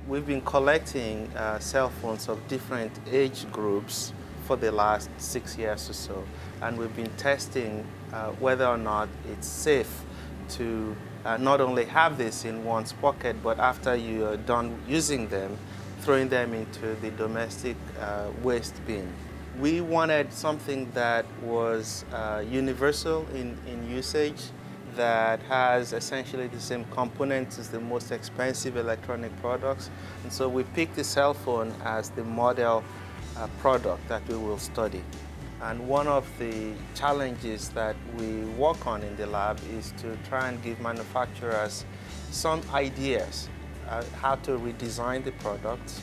We've been collecting cell phones of different age groups for the last 6 years or so, and we've been testing whether or not it's safe to not only have this in one's pocket, but after you are done using them, throwing them into the domestic waste bin. We wanted something that was universal in usage, that has essentially the same components as the most expensive electronic products. And so we picked the cell phone as the model product that we will study. And one of the challenges that we work on in the lab is to try and give manufacturers some ideas how to redesign the products,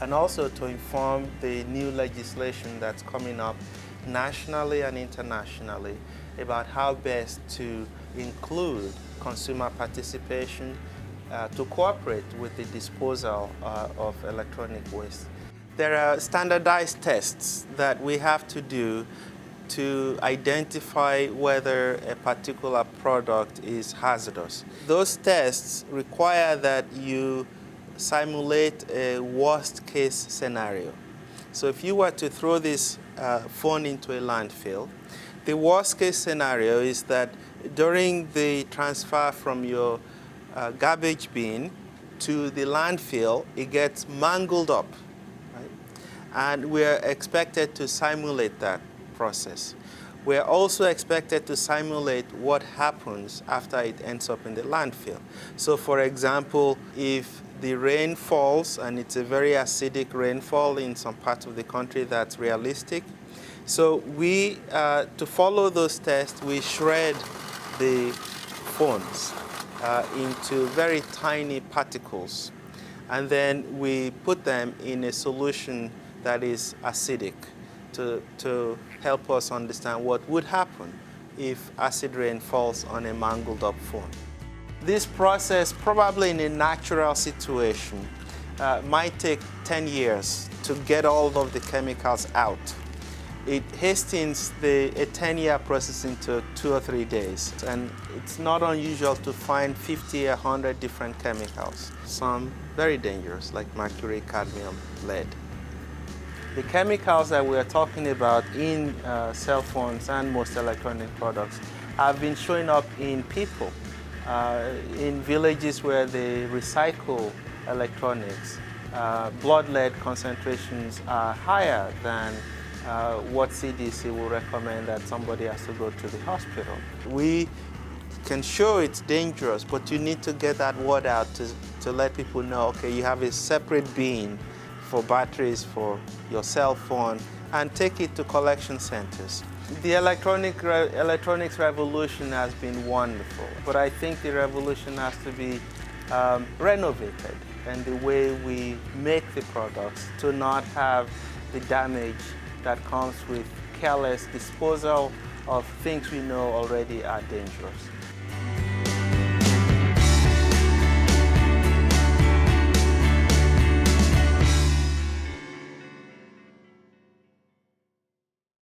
and also to inform the new legislation that's coming up nationally and internationally about how best to include consumer participation to cooperate with the disposal of electronic waste. There are standardized tests that we have to do to identify whether a particular product is hazardous. Those tests require that you simulate a worst-case scenario. So if you were to throw this phone into a landfill, the worst-case scenario is that during the transfer from your garbage bin to the landfill, it gets mangled up, right? And we're expected to simulate that process. We're also expected to simulate what happens after it ends up in the landfill. So for example, if the rain falls, and it's a very acidic rainfall in some parts of the country that's realistic, so we, to follow those tests, we shred the phones into very tiny particles, and then we put them in a solution that is acidic to help us understand what would happen if acid rain falls on a mangled up phone. This process, probably in a natural situation, might take 10 years to get all of the chemicals out. It hastens a 10-year process into 2 or 3 days. And it's not unusual to find 50 or 100 different chemicals, some very dangerous, like mercury, cadmium, lead. The chemicals that we're talking about in cell phones and most electronic products have been showing up in people. In villages where they recycle electronics, blood lead concentrations are higher than what CDC will recommend that somebody has to go to the hospital. We can show it's dangerous, but you need to get that word out to let people know, okay, you have a separate bin for batteries for your cell phone, and take it to collection centers. The electronics revolution has been wonderful, but I think the revolution has to be renovated, and the way we make the products to not have the damage that comes with careless disposal of things we know already are dangerous.